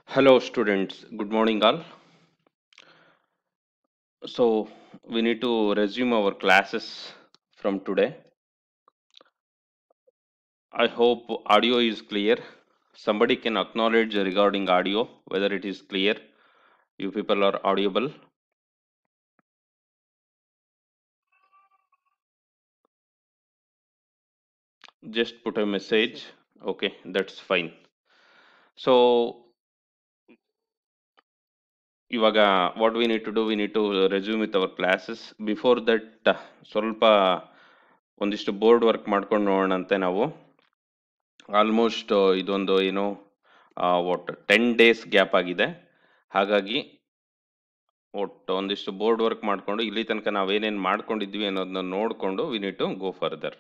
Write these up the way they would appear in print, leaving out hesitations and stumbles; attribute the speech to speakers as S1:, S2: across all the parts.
S1: Hello students, good morning all. So we need to resume our classes from today. I hope audio is clear. Somebody can acknowledge regarding audio, whether it is clear. You people are audible. Just put a message. Okay, that's fine. So ಇವಾಗ what we need to do, we need to resume with our classes. Before that, ಸ್ವಲ್ಪ ಒಂದಿಷ್ಟು board work ಮಾಡ್ಕೊಂಡು ನೋಡೋಣಂತೆ ನಾವು. Almost ಇದೊಂದು ಏನು ಒಟ್ಟು 10 days gap ಆಗಿದೆ. ಹಾಗಾಗಿ ಒಟ್ಟು ಒಂದಿಷ್ಟು ಬೋರ್ಡ್ ವರ್ಕ್ ಮಾಡ್ಕೊಂಡು ಇಲ್ಲಿ ತನಕ ನಾವೇನೇನು ಮಾಡ್ಕೊಂಡಿದ್ವಿ ಅನ್ನೋದನ್ನ ನೋಡಿಕೊಂಡು we need to go further.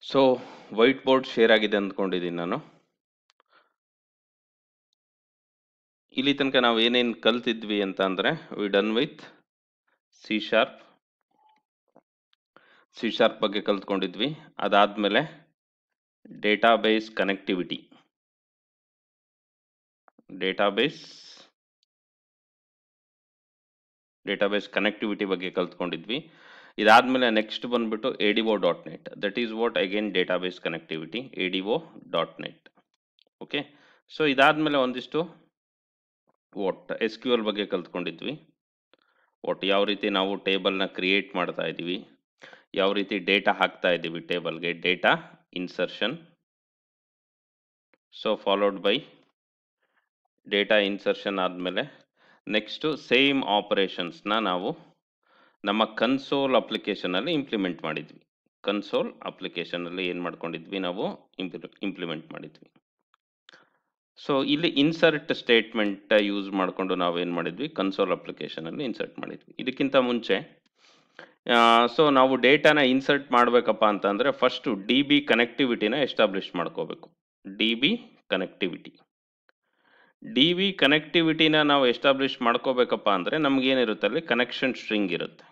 S1: So whiteboard share ಆಗಿದೆ ಅಂದ್ಕೊಂಡಿದ್ದೀನಿ ನಾನು. ಇಲ್ಲಿ ತನಕ ನಾವು ಏನೇನು ಕಲ್ತಿದ್ವಿ ಅಂತ ಅಂದ್ರೆ V done with C sharp ಬಗ್ಗೆ ಕಲ್ತ್ಕೊಂಡಿದ್ವಿ. ಅದಾದ್ಮೇಲೆ ಡೇಟಾಬೇಸ್ ಕನೆಕ್ಟಿವಿಟಿ ಬಗ್ಗೆ ಕಲ್ತ್ಕೊಂಡಿದ್ವಿ. ಇದಾದ್ಮೇಲೆ ನೆಕ್ಸ್ಟ್ ಬಂದ್ಬಿಟ್ಟು ADO.NET, that is what again database connectivity, ADO.NET. Okay, so ಇದಾದ್ಮೇಲೆ ಒಂದಿಷ್ಟು SQL ಬಗ್ಗೆ ಕಲ್ತ್ಕೊಂಡಿದ್ವಿ. ಯಾವ ರೀತಿ ನಾವು ಟೇಬಲ್ನ ಕ್ರಿಯೇಟ್ ಮಾಡ್ತಾ ಇದ್ದೀವಿ, ಯಾವ ರೀತಿ ಡೇಟಾ ಹಾಕ್ತಾ ಇದ್ದೀವಿ ಟೇಬಲ್ಗೆ, data insertion. So followed by data insertion ಆದಮೇಲೆ ನೆಕ್ಸ್ಟು ಸೇಮ್ ಆಪರೇಷನ್ಸ್ನ ನಾವು ನಮ್ಮ ಕನ್ಸೋಲ್ ಅಪ್ಲಿಕೇಶನಲ್ಲಿ ಇಂಪ್ಲಿಮೆಂಟ್ ಮಾಡಿದ್ವಿ. ಕನ್ಸೋಲ್ ಅಪ್ಲಿಕೇಶನಲ್ಲಿ ಏನು ಮಾಡ್ಕೊಂಡಿದ್ವಿ, ನಾವು ಇಂಪ್ಲಿಮೆಂಟ್ ಮಾಡಿದ್ವಿ. ಸೊ ಇಲ್ಲಿ ಇನ್ಸರ್ಟ್ ಸ್ಟೇಟ್ಮೆಂಟ್ ಯೂಸ್ ಮಾಡಿಕೊಂಡು ನಾವೇನು ಮಾಡಿದ್ವಿ, ಕನ್ಸೋಲ್ ಅಪ್ಲಿಕೇಶನಲ್ಲಿ ಇನ್ಸರ್ಟ್ ಮಾಡಿದ್ವಿ. ಇದಕ್ಕಿಂತ ಮುಂಚೆ ಸೊ ನಾವು ಡೇಟಾನ ಇನ್ಸರ್ಟ್ ಮಾಡಬೇಕಪ್ಪ ಅಂತಂದರೆ ಫಸ್ಟು DB ಕನೆಕ್ಟಿವಿಟಿನ ಎಸ್ಟಾಬ್ಲಿಷ್ ಮಾಡ್ಕೋಬೇಕು. DB ಕನೆಕ್ಟಿವಿಟಿನ ನಾವು ಎಸ್ಟಾಬ್ಲಿಷ್ ಮಾಡ್ಕೋಬೇಕಪ್ಪ ಅಂದರೆ ನಮಗೇನಿರುತ್ತೆ, ಅಲ್ಲಿ ಕನೆಕ್ಷನ್ ಸ್ಟ್ರಿಂಗ್ ಇರುತ್ತೆ.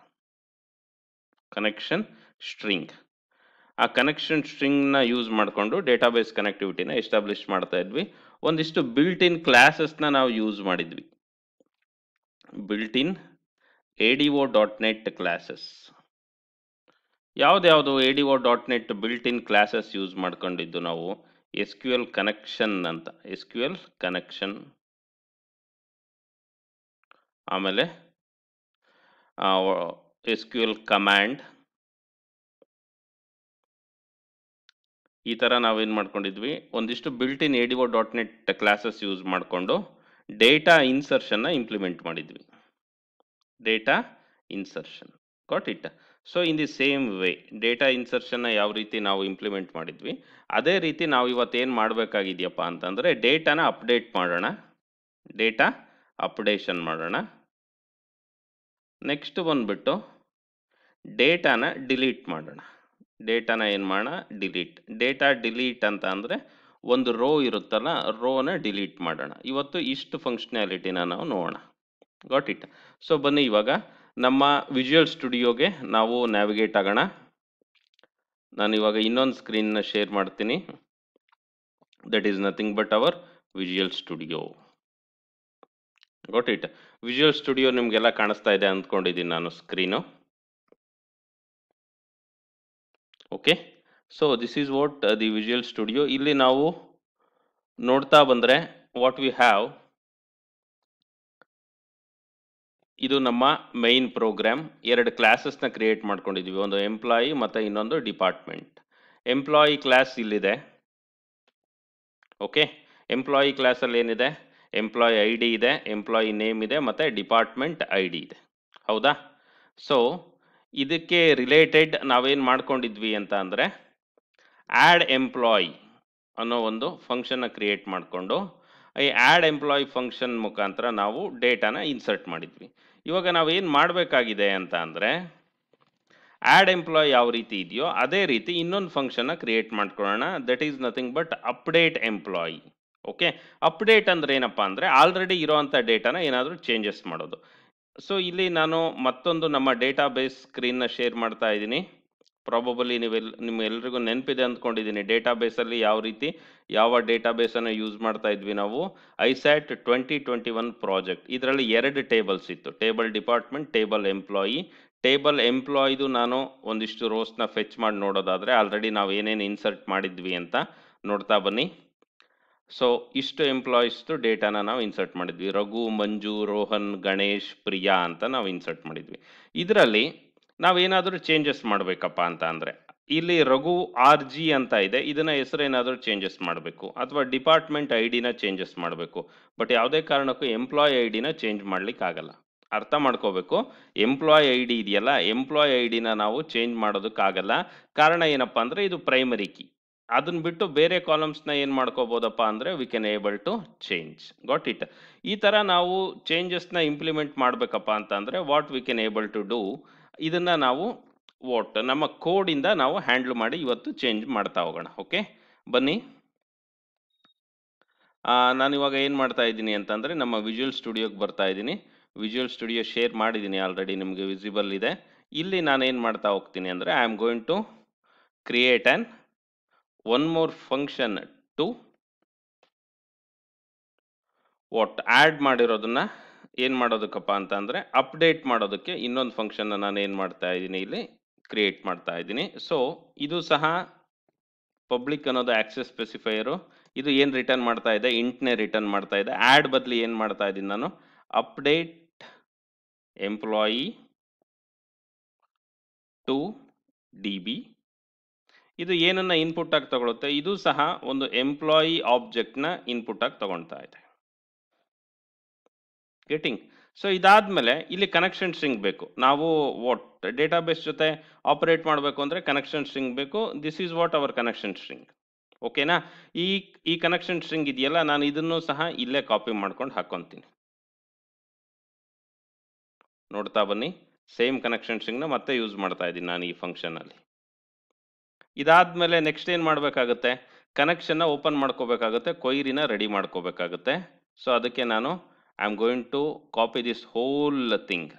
S1: ಆ ಕನೆಕ್ಷನ್ ಸ್ಟ್ರಿಂಗ್ನ ಯೂಸ್ ಮಾಡಿಕೊಂಡು ಡೇಟಾಬೇಸ್ ಕನೆಕ್ಟಿವಿಟಿನ ಎಸ್ಟಾಬ್ಲಿಷ್ ಮಾಡ್ತಾ ಇದ್ವಿ. ಒಂದಿಷ್ಟು ಬಿಲ್ಟ್ ಇನ್ ಕ್ಲಾಸಸ್ನ ನಾವು ಯೂಸ್ ಮಾಡಿದ್ವಿ. Built in ADO.NET classes. ಯಾವ್ದು ADO.NET built in classes use ಮಾಡ್ಕೊಂಡಿದ್ದು ನಾವು, SQL ಕನೆಕ್ಷನ್ ಅಂತ, SQL ಕನೆಕ್ಷನ್, ಆಮೇಲೆ SQL ಕಮಾಂಡ್. ಈ ಥರ ನಾವೇನು ಮಾಡ್ಕೊಂಡಿದ್ವಿ, ಒಂದಿಷ್ಟು built in ADO.NET classes use ಮಾಡಿಕೊಂಡು ಡೇಟಾ ಇನ್ಸರ್ಷನ್ನ ಇಂಪ್ಲಿಮೆಂಟ್ ಮಾಡಿದ್ವಿ. Data insertion, got it. So in the same way data ಇನ್ಸರ್ಷನ್ನ ಯಾವ ರೀತಿ ನಾವು ಇಂಪ್ಲಿಮೆಂಟ್ ಮಾಡಿದ್ವಿ, ಅದೇ ರೀತಿ ನಾವು ಇವತ್ತೇನು ಮಾಡಬೇಕಾಗಿದೆಯಪ್ಪ ಅಂತಂದರೆ ಡೇಟಾನ ಅಪ್ಡೇಟ್ ಮಾಡೋಣ, ಡೇಟಾ ಅಪ್ಡೇಷನ್ ಮಾಡೋಣ. ನೆಕ್ಸ್ಟ್ ಬಂದ್ಬಿಟ್ಟು ಡೇಟಾನ ಡಿಲೀಟ್ ಮಾಡೋಣ. ಡೇಟಾನ ಏನು ಮಾಡೋಣ, ಡೇಟಾ ಡಿಲೀಟ್ ಅಂತ ಅಂದರೆ ಒಂದು ರೋ ಇರುತ್ತಲ್ಲ, ರೋನ ಡಿಲೀಟ್ ಮಾಡೋಣ. ಇವತ್ತು ಇಷ್ಟು ಫಂಕ್ಷನಾಲಿಟಿನ ನಾವು ನೋಡೋಣ, ಗಾಟ್ ಇಟ್. ಸೊ ಬನ್ನಿ ಇವಾಗ ನಮ್ಮ ವಿಜುವಲ್ ಸ್ಟುಡಿಯೋಗೆ ನಾವು ನ್ಯಾವಿಗೇಟ್ ಆಗೋಣ. ನಾನು ಇವಾಗ ಇನ್ನೊಂದು ಸ್ಕ್ರೀನ್ನ ಶೇರ್ ಮಾಡ್ತೀನಿ. That is nothing but hour visual studio, got it. Visual studio ನಿಮಗೆಲ್ಲ ಕಾಣಿಸ್ತಾ ಇದೆ ಅಂದ್ಕೊಂಡಿದ್ದೀನಿ ನಾನು screen. Okay, so this is what the visual studio. ಇಲ್ಲಿ ನಾವು ನೋಡ್ತಾ ಬಂದರೆ ವಾಟ್ ವಿ ಹ್ಯಾವ್, ಇದು ನಮ್ಮ ಮೈನ್ ಪ್ರೋಗ್ರಾಮ್. ಎರಡು ಕ್ಲಾಸಸ್ನ ಕ್ರಿಯೇಟ್ ಮಾಡ್ಕೊಂಡಿದ್ವಿ, ಒಂದು ಎಂಪ್ಲಾಯಿ ಮತ್ತು ಇನ್ನೊಂದು ಡಿಪಾರ್ಟ್ಮೆಂಟ್. ಎಂಪ್ಲಾಯಿ ಕ್ಲಾಸ್ ಇಲ್ಲಿದೆ. ಓಕೆ, ಎಂಪ್ಲಾಯಿ ಕ್ಲಾಸಲ್ಲಿ ಏನಿದೆ, ಎಂಪ್ಲಾಯಿ ID ಇದೆ, ಎಂಪ್ಲಾಯಿ ನೇಮ್ ಇದೆ, ಮತ್ತು ಡಿಪಾರ್ಟ್ಮೆಂಟ್ ID ಇದೆ, ಹೌದಾ? ಸೊ ಇದಕ್ಕೆ ರಿಲೇಟೆಡ್ ನಾವೇನು ಮಾಡ್ಕೊಂಡಿದ್ವಿ ಅಂತ ಅಂದರೆ ಆ್ಯಡ್ ಎಂಪ್ಲಾಯಿ ಅನ್ನೋ ಒಂದು ಫಂಕ್ಷನ್ನ ಕ್ರಿಯೇಟ್ ಮಾಡಿಕೊಂಡು ಈ ಆ್ಯಡ್ ಎಂಪ್ಲಾಯಿ ಫಂಕ್ಷನ್ ಮುಖಾಂತರ ನಾವು ಡೇಟಾನ ಇನ್ಸರ್ಟ್ ಮಾಡಿದ್ವಿ. ಇವಾಗ ನಾವೇನು ಮಾಡಬೇಕಾಗಿದೆ ಅಂತ ಅಂದರೆ ಆ್ಯಡ್ ಎಂಪ್ಲಾಯ್ ಯಾವ ರೀತಿ ಇದೆಯೋ ಅದೇ ರೀತಿ ಇನ್ನೊಂದು ಫಂಕ್ಷನ್ನ ಕ್ರಿಯೇಟ್ ಮಾಡ್ಕೊಳ್ಳೋಣ. That is nothing but update employee. Okay, update ಅಂದ್ರೆ ಏನಪ್ಪ ಅಂದರೆ ಆಲ್ರೆಡಿ ಇರೋವಂಥ ಡೇಟಾನ ಏನಾದರೂ ಚೇಂಜಸ್ ಮಾಡೋದು. ಸೊ ಇಲ್ಲಿ ನಾನು ಮತ್ತೊಂದು ನಮ್ಮ ಡೇಟಾ ಬೇಸ್ ಸ್ಕ್ರೀನ್ನ ಶೇರ್ ಮಾಡ್ತಾ ಇದ್ದೀನಿ. ಪ್ರಾಬಬಲಿ ನಿಮ್ಗೆಲ್ರಿಗೂ ನೆನಪಿದೆ ಅಂದ್ಕೊಂಡಿದ್ದೀನಿ ಡೇಟಾ ಬೇಸಲ್ಲಿ ಯಾವ ರೀತಿ ಯಾವ ಡೇಟಾ ಬೇಸನ್ನು ಯೂಸ್ ಮಾಡ್ತಾ ಇದ್ವಿ ನಾವು. ಐಸ್ಯಾಟ್ 2021 ಪ್ರಾಜೆಕ್ಟ್, ಇದರಲ್ಲಿ 2 ಟೇಬಲ್ಸ್ ಇತ್ತು, table department, table employee. Table ಎಂಪ್ಲಾಯಿದು ನಾನು ಒಂದಿಷ್ಟು ರೋಸ್ನ ಫೆಚ್ ಮಾಡಿ ನೋಡೋದಾದರೆ ಆಲ್ರೆಡಿ ನಾವು ಏನೇನು ಇನ್ಸರ್ಟ್ ಮಾಡಿದ್ವಿ ಅಂತ ನೋಡ್ತಾ ಬನ್ನಿ. ಸೊ ಇಷ್ಟು ಎಂಪ್ಲಾಯೀಸ್ದು ಡೇಟಾನ ನಾವು ಇನ್ಸರ್ಟ್ ಮಾಡಿದ್ವಿ. ರಘು, ಮಂಜು, ರೋಹನ್, ಗಣೇಶ್, ಪ್ರಿಯಾ ಅಂತ ನಾವು ಇನ್ಸರ್ಟ್ ಮಾಡಿದ್ವಿ. ಇದರಲ್ಲಿ ನಾವೇನಾದರೂ ಚೇಂಜಸ್ ಮಾಡಬೇಕಪ್ಪ ಅಂತ ಅಂದರೆ ಇಲ್ಲಿ ರಘು RG ಅಂತ ಇದೆ, ಇದನ್ನ ಹೆಸರು ಏನಾದರೂ ಚೇಂಜಸ್ ಮಾಡಬೇಕು ಅಥವಾ ಡಿಪಾರ್ಟ್ಮೆಂಟ್ ID ನ ಚೇಂಜಸ್ ಮಾಡಬೇಕು. ಬಟ್ ಯಾವುದೇ ಕಾರಣಕ್ಕೂ ಎಂಪ್ಲಾಯ್ ID ನ ಚೇಂಜ್ ಮಾಡ್ಲಿಕ್ಕೆ ಆಗಲ್ಲ. ಅರ್ಥ ಮಾಡ್ಕೋಬೇಕು, ಎಂಪ್ಲಾಯ್ ID ಇದೆಯಲ್ಲ, ಎಂಪ್ಲಾಯ್ ID ನ ನಾವು ಚೇಂಜ್ ಮಾಡೋದಕ್ಕಾಗಲ್ಲ. ಕಾರಣ ಏನಪ್ಪ ಅಂದರೆ ಇದು ಪ್ರೈಮರಿ ಕೀ. ಅದನ್ನ ಬಿಟ್ಟು ಬೇರೆ ಕಾಲಮ್ಸ್ನ ಏನು ಮಾಡ್ಕೋಬೋದಪ್ಪ ಅಂದರೆ we can able to change. Got it? ಈ ಥರ ನಾವು ಚೇಂಜಸ್ನ ಇಂಪ್ಲಿಮೆಂಟ್ ಮಾಡಬೇಕಪ್ಪ ಅಂತ ಅಂದರೆ what we can able to do, ಇದನ್ನು ನಾವು ನಮ್ಮ ಕೋಡಿಂದ ನಾವು ಹ್ಯಾಂಡಲ್ ಮಾಡಿ ಇವತ್ತು ಚೇಂಜ್ ಮಾಡ್ತಾ ಹೋಗೋಣ. ಓಕೆ, ಬನ್ನಿ. ನಾನಿವಾಗ ಏನು ಮಾಡ್ತಾ ಇದ್ದೀನಿ ಅಂತಂದರೆ ನಮ್ಮ ವಿಜುವಲ್ ಸ್ಟುಡಿಯೋಗೆ ಬರ್ತಾ ಇದ್ದೀನಿ. ವಿಜುವಲ್ ಸ್ಟುಡಿಯೋ ಶೇರ್ ಮಾಡಿದ್ದೀನಿ ಆಲ್ರೆಡಿ, ನಿಮಗೆ ವಿಸಿಬಲ್ ಇದೆ. ಇಲ್ಲಿ ನಾನೇನು ಮಾಡ್ತಾ ಹೋಗ್ತೀನಿ ಅಂದರೆ I am going to create an one more function to add ಮಾಡಿರೋದನ್ನ ಏನು ಮಾಡೋದಕ್ಕಪ್ಪ ಅಂತ ಅಂದರೆ ಅಪ್ಡೇಟ್ ಮಾಡೋದಕ್ಕೆ ಇನ್ನೊಂದು ಫಂಕ್ಷನ್ನ ನಾನು ಏನು ಮಾಡ್ತಾ ಇದ್ದೀನಿ, ಇಲ್ಲಿ ಕ್ರಿಯೇಟ್ ಮಾಡ್ತಾ ಇದ್ದೀನಿ. ಸೊ ಇದು ಸಹ ಪಬ್ಲಿಕ್ ಅನ್ನೋದು ಆಕ್ಸೆಸ್ ಸ್ಪೆಸಿಫೈಯರು. ಇದು ಏನು ರಿಟರ್ನ್ ಮಾಡ್ತಾ ಇದೆ, ಇಂಟ್ನೇ ರಿಟರ್ನ್ ಮಾಡ್ತಾ ಇದೆ. ಆ್ಯಡ್ ಬದಲಿ ಏನು ಮಾಡ್ತಾ ಇದ್ದೀನಿ ನಾನು, ಅಪ್ಡೇಟ್ ಎಂಪ್ಲಾಯಿ ಟು DB. ಇದು ಏನನ್ನ ಇನ್ಪುಟ್ ಆಗಿ ತಗೊಳುತ್ತೆ, ಇದು ಸಹ ಒಂದು ಎಂಪ್ಲಾಯಿ ಆಬ್ಜೆಕ್ಟ್ನ ಇನ್ಪುಟ್ ಆಗಿ ತಗೊಳ್ತಾ ಇದೆ. ಗೆಟಿಂಗ್? ಸೊ ಇದಾದ್ಮೇಲೆ ಇಲ್ಲಿ ಕನೆಕ್ಷನ್ ಸ್ಟ್ರಿಂಗ್ ಬೇಕು. ನಾವು ಡೇಟಾಬೇಸ್ ಜೊತೆ ಆಪರೇಟ್ ಮಾಡಬೇಕು ಅಂದರೆ ಕನೆಕ್ಷನ್ ಸ್ಟ್ರಿಂಗ್ ಬೇಕು. This is what our connection string. ಓಕೆನಾ? ಈ ಕನೆಕ್ಷನ್ ಸ್ಟ್ರಿಂಗ್ ಇದೆಯಲ್ಲ, ನಾನು ಇದನ್ನು ಸಹ ಇಲ್ಲೇ ಕಾಪಿ ಮಾಡ್ಕೊಂಡು ಹಾಕೊತೀನಿ. ನೋಡ್ತಾ ಬನ್ನಿ, ಸೇಮ್ ಕನೆಕ್ಷನ್ ಸ್ಟ್ರಿಂಗ್ನ ಮತ್ತೆ ಯೂಸ್ ಮಾಡ್ತಾ ಇದ್ದೀನಿ ನಾನು ಈ ಫಂಕ್ಷನಲ್ಲಿ. ಇದಾದ್ಮೇಲೆ ನೆಕ್ಸ್ಟ್ ಏನು ಮಾಡಬೇಕಾಗುತ್ತೆ, ಕನೆಕ್ಷನ್ನ ಓಪನ್ ಮಾಡ್ಕೋಬೇಕಾಗುತ್ತೆ, ಕೊಯ್ರಿನ ರೆಡಿ ಮಾಡ್ಕೋಬೇಕಾಗುತ್ತೆ. ಸೊ ಅದಕ್ಕೆ ನಾನು I am going to copy this whole thing.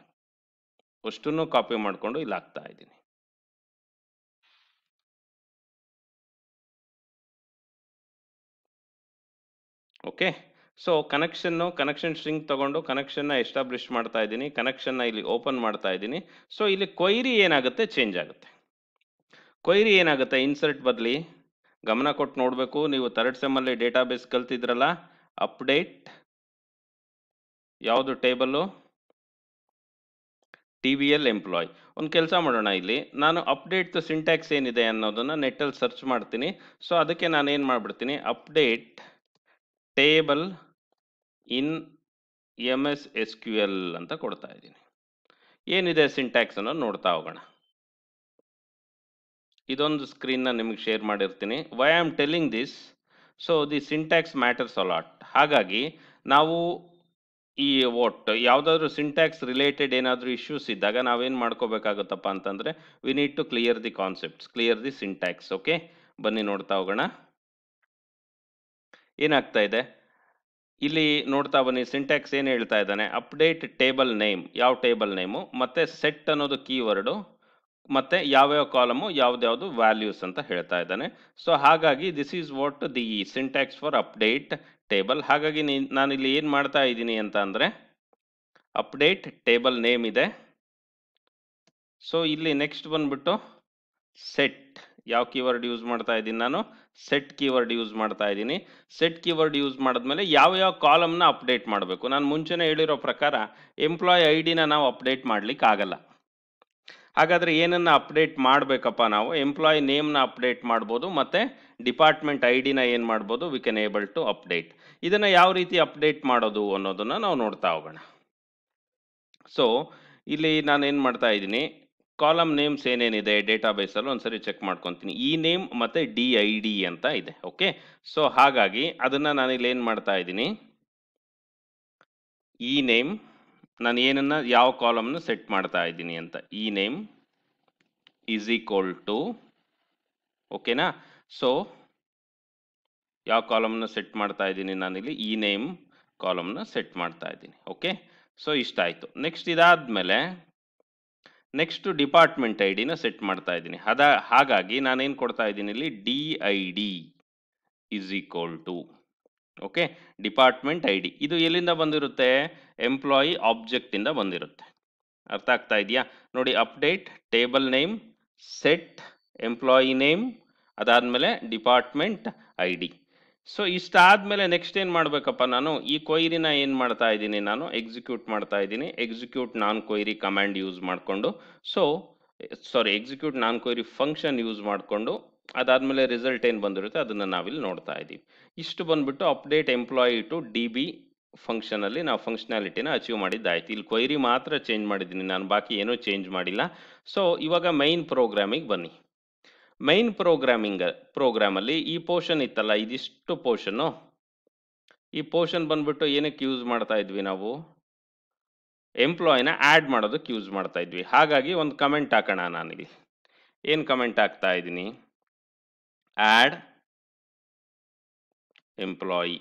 S1: ಅಷ್ಟನ್ನು ಕಾಪಿ ಮಾಡಿಕೊಂಡು ಇಲ್ಲಿ ಹಾಕ್ತಾ ಇದ್ದೀನಿ. ಓಕೆ, ಸೊ ಕನೆಕ್ಷನ್ ಸ್ಟ್ರಿಂಗ್ ತಗೊಂಡು ಕನೆಕ್ಷನ್ನ ಎಸ್ಟಾಬ್ಲಿಷ್ ಮಾಡ್ತಾ ಇದ್ದೀನಿ. ಕನೆಕ್ಷನ್ನ ಇಲ್ಲಿ ಓಪನ್ ಮಾಡ್ತಾ ಇದ್ದೀನಿ. ಸೊ ಇಲ್ಲಿ ಕೊಯ್ರಿ ಏನಾಗುತ್ತೆ, ಚೇಂಜ್ ಆಗುತ್ತೆ. ಕೊಯ್ರಿ ಏನಾಗುತ್ತೆ, ಇನ್ಸರ್ಟ್ ಬದಲಿ ಗಮನ ಕೊಟ್ಟು ನೋಡಬೇಕು. ನೀವು 3rd ಸೆಮ್ಮಲ್ಲಿ ಡೇಟಾಬೇಸ್ ಕಲ್ತಿದ್ರಲ್ಲ, ಅಪ್ಡೇಟ್ ಯಾವುದು ಟೇಬಲ್ಲು, TBL ಎಂಪ್ಲಾಯ್. ಒಂದು ಕೆಲಸ ಮಾಡೋಣ, ಇಲ್ಲಿ ನಾನು ಅಪ್ಡೇಟ್ ಸಿಂಟ್ಯಾಕ್ಸ್ ಏನಿದೆ ಅನ್ನೋದನ್ನು ನೆಟ್ಟಲ್ಲಿ ಸರ್ಚ್ ಮಾಡ್ತೀನಿ. ಸೊ ಅದಕ್ಕೆ ನಾನು ಏನು ಮಾಡಿಬಿಡ್ತೀನಿ, ಅಪ್ಡೇಟ್ ಟೇಬಲ್ ಇನ್ MS SQL ಅಂತ ಕೊಡ್ತಾ ಇದ್ದೀನಿ. ಏನಿದೆ ಸಿಂಟ್ಯಾಕ್ಸ್ ಅನ್ನೋದು ನೋಡ್ತಾ ಹೋಗೋಣ. ಇದೊಂದು ಸ್ಕ್ರೀನ್ನ ನಿಮಗೆ ಶೇರ್ ಮಾಡಿರ್ತೀನಿ. Why am telling this, so the syntax matters a lot. ಹಾಗಾಗಿ ನಾವು ಈ ಯಾವುದಾದ್ರೂ ಸಿಂಟ್ಯಾಕ್ಸ್ ರಿಲೇಟೆಡ್ ಏನಾದರೂ ಇಶ್ಯೂಸ್ ಇದ್ದಾಗ ನಾವೇನು ಮಾಡ್ಕೋಬೇಕಾಗುತ್ತಪ್ಪ ಅಂತಂದರೆ we need to clear the concepts, clear the syntax. Okay, ಬನ್ನಿ ನೋಡ್ತಾ ಹೋಗೋಣ ಏನಾಗ್ತಾ ಇದೆ. ಇಲ್ಲಿ ನೋಡ್ತಾ ಬನ್ನಿ, ಸಿಂಟ್ಯಾಕ್ಸ್ ಏನು ಹೇಳ್ತಾ ಇದ್ದಾನೆ, ಅಪ್ಡೇಟ್ ಟೇಬಲ್ ನೇಮ್, ಯಾವ ಟೇಬಲ್ ನೇಮು, ಮತ್ತು ಸೆಟ್ ಅನ್ನೋದು ಕೀವರ್ಡು, ಮತ್ತು ಯಾವ್ಯಾವ ಕಾಲಮು ಯಾವ್ದ್ಯಾವುದು ವ್ಯಾಲ್ಯೂಸ್ ಅಂತ ಹೇಳ್ತಾ ಇದ್ದಾನೆ. ಸೊ ಹಾಗಾಗಿ this is what the syntax for update table. ಹಾಗಾಗಿ ನಾನು ಇಲ್ಲಿ ಏನು ಮಾಡ್ತಾ ಇದ್ದೀನಿ ಅಂತ ಅಂದರೆ ಅಪ್ಡೇಟ್ ಟೇಬಲ್ ನೇಮ್ ಇದೆ. ಸೊ ಇಲ್ಲಿ ನೆಕ್ಸ್ಟ್ ಬಂದ್ಬಿಟ್ಟು ಸೆಟ್, ಯಾವ ಕೀವರ್ಡ್ ಯೂಸ್ ಮಾಡ್ತಾ ಇದ್ದೀನಿ ನಾನು, ಸೆಟ್ ಕೀವರ್ಡ್ ಯೂಸ್ ಮಾಡ್ತಾ ಇದ್ದೀನಿ. ಸೆಟ್ ಕೀವರ್ಡ್ ಯೂಸ್ ಮಾಡಿದ್ಮೇಲೆ ಯಾವ ಕಾಲಮ್ನ ಅಪ್ಡೇಟ್ ಮಾಡಬೇಕು. ನಾನು ಮುಂಚೆನೇ ಹೇಳಿರೋ ಪ್ರಕಾರ ಎಂಪ್ಲಾಯ್ ID ನ ನಾವು ಅಪ್ಡೇಟ್ ಮಾಡ್ಲಿಕ್ಕೆ ಆಗಲ್ಲ. ಹಾಗಾದರೆ ಏನನ್ನು ಅಪ್ಡೇಟ್ ಮಾಡಬೇಕಪ್ಪ ನಾವು, ಎಂಪ್ಲಾಯ್ ನೇಮ್ನ ಅಪ್ಡೇಟ್ ಮಾಡ್ಬೋದು, ಮತ್ತು ಡಿಪಾರ್ಟ್ಮೆಂಟ್ ID ನ ಏನು ಮಾಡ್ಬೋದು, we can able to update. ಇದನ್ನು ಯಾವ ರೀತಿ ಅಪ್ಡೇಟ್ ಮಾಡೋದು ಅನ್ನೋದನ್ನು ನಾವು ನೋಡ್ತಾ ಹೋಗೋಣ. ಸೊ ಇಲ್ಲಿ ನಾನು ಏನು ಮಾಡ್ತಾ ಇದ್ದೀನಿ, ಕಾಲಮ್ ನೇಮ್ಸ್ ಏನೇನಿದೆ ಡೇಟಾಬೇಸಲ್ಲಿ ಒಂದ್ಸರಿ ಚೆಕ್ ಮಾಡ್ಕೊತೀನಿ. ಈ ನೇಮ್ ಮತ್ತು DID ಅಂತ ಇದೆ. ಓಕೆ, ಸೊ ಹಾಗಾಗಿ ಅದನ್ನು ನಾನಿಲ್ಲಿ ಏನು ಮಾಡ್ತಾ ಇದ್ದೀನಿ, ಈ ನೇಮ್ ನಾನು ಏನನ್ನ ಯಾವ ಕಾಲಮ್ನ ಸೆಟ್ ಮಾಡ್ತಾ ಇದ್ದೀನಿ ಅಂತ, ಈ ನೇಮ್ ಈಸ್ ಈಕ್ವಲ್ ಟು, ಓಕೆನಾ. ಸೊ ಯಾವ ಕಾಲಮ್ನ ಸೆಟ್ ಮಾಡ್ತಾ ಇದ್ದೀನಿ ನಾನಿಲ್ಲಿ, ಈ ನೇಮ್ ಕಾಲಮ್ನ ಸೆಟ್ ಮಾಡ್ತಾ ಇದ್ದೀನಿ. ಓಕೆ, ಸೊ ಇಷ್ಟ ಆಯಿತು. ನೆಕ್ಸ್ಟ್ ಇದಾದಮೇಲೆ ನೆಕ್ಸ್ಟ್ ಡಿಪಾರ್ಟ್ಮೆಂಟ್ ಐ ಡಿನ ಸೆಟ್ ಮಾಡ್ತಾ ಇದ್ದೀನಿ. ಹಾಗಾಗಿ ನಾನೇನು ಕೊಡ್ತಾ ಇದ್ದೀನಿ ಇಲ್ಲಿ, D I D is equal to, okay, department I D. ಇದು ಎಲ್ಲಿಂದ ಬಂದಿರುತ್ತೆ, ಎಂಪ್ಲಾಯಿ ಆಬ್ಜೆಕ್ಟಿಂದ ಬಂದಿರುತ್ತೆ. ಅರ್ಥ ಆಗ್ತಾ ಇದೆಯಾ ನೋಡಿ. Update table name, set employee name, ಅದಾದಮೇಲೆ ಡಿಪಾರ್ಟ್ಮೆಂಟ್ ಐ ಡಿ. ಸೊ ಇಷ್ಟಾದಮೇಲೆ ನೆಕ್ಸ್ಟ್ ಏನು ಮಾಡಬೇಕಪ್ಪ, ನಾನು ಈ ಕೊಯ್ರಿನ ಏನು ಮಾಡ್ತಾ ಇದ್ದೀನಿ, ನಾನು ಎಕ್ಸಿಕ್ಯೂಟ್ ಮಾಡ್ತಾ ಇದ್ದೀನಿ. ಎಕ್ಸಿಕ್ಯೂಟ್ ನಾನ್ ಕೊಯ್ರಿ ಕಮಾಂಡ್ ಯೂಸ್ ಮಾಡಿಕೊಂಡು, ಎಕ್ಸಿಕ್ಯೂಟ್ ನಾನ್ ಕೊಯ್ರಿ ಫಂಕ್ಷನ್ ಯೂಸ್ ಮಾಡಿಕೊಂಡು, ಅದಾದಮೇಲೆ ರಿಸಲ್ಟ್ ಏನು ಬಂದಿರುತ್ತೆ ಅದನ್ನು ನಾವಿಲ್ಲಿ ನೋಡ್ತಾ ಇದ್ದೀವಿ. ಇಷ್ಟು ಬಂದ್ಬಿಟ್ಟು update employee to D B ಫಂಕ್ಷನಲ್ಲಿ ನಾವು ಫಂಕ್ಷನಾಲಿಟಿನ ಅಚೀವ್ ಮಾಡಿದ್ದಾಯ್ತು. ಇಲ್ಲಿ ಕೊಯ್ರಿ ಮಾತ್ರ ಚೇಂಜ್ ಮಾಡಿದ್ದೀನಿ ನಾನು, ಬಾಕಿ ಏನೂ ಚೇಂಜ್ ಮಾಡಿಲ್ಲ. ಸೊ ಇವಾಗ ಮೈನ್ ಪ್ರೋಗ್ರಾಮಿಗೆ ಬನ್ನಿ. ಮೈನ್ ಪ್ರೋಗ್ರಾಮಲ್ಲಿ ಈ ಪೋರ್ಷನ್ ಇತ್ತಲ್ಲ, ಇದಿಷ್ಟು ಪೋರ್ಷನ್ನು, ಈ ಪೋರ್ಷನ್ ಬಂದ್ಬಿಟ್ಟು ಏನಕ್ಕೆ ಯೂಸ್ ಮಾಡ್ತಾ ಇದ್ವಿ ನಾವು, ಎಂಪ್ಲಾಯಿನ ಆ್ಯಡ್ ಮಾಡೋದಕ್ಕೆ ಯೂಸ್ ಮಾಡ್ತಾ ಇದ್ವಿ. ಹಾಗಾಗಿ ಒಂದು ಕಮೆಂಟ್ ಹಾಕೋಣ ನಾನಿಲ್ಲಿ. ಏನು ಕಮೆಂಟ್ ಹಾಕ್ತಾ ಇದ್ದೀನಿ, ಆ್ಯಡ್ ಎಂಪ್ಲಾಯಿ.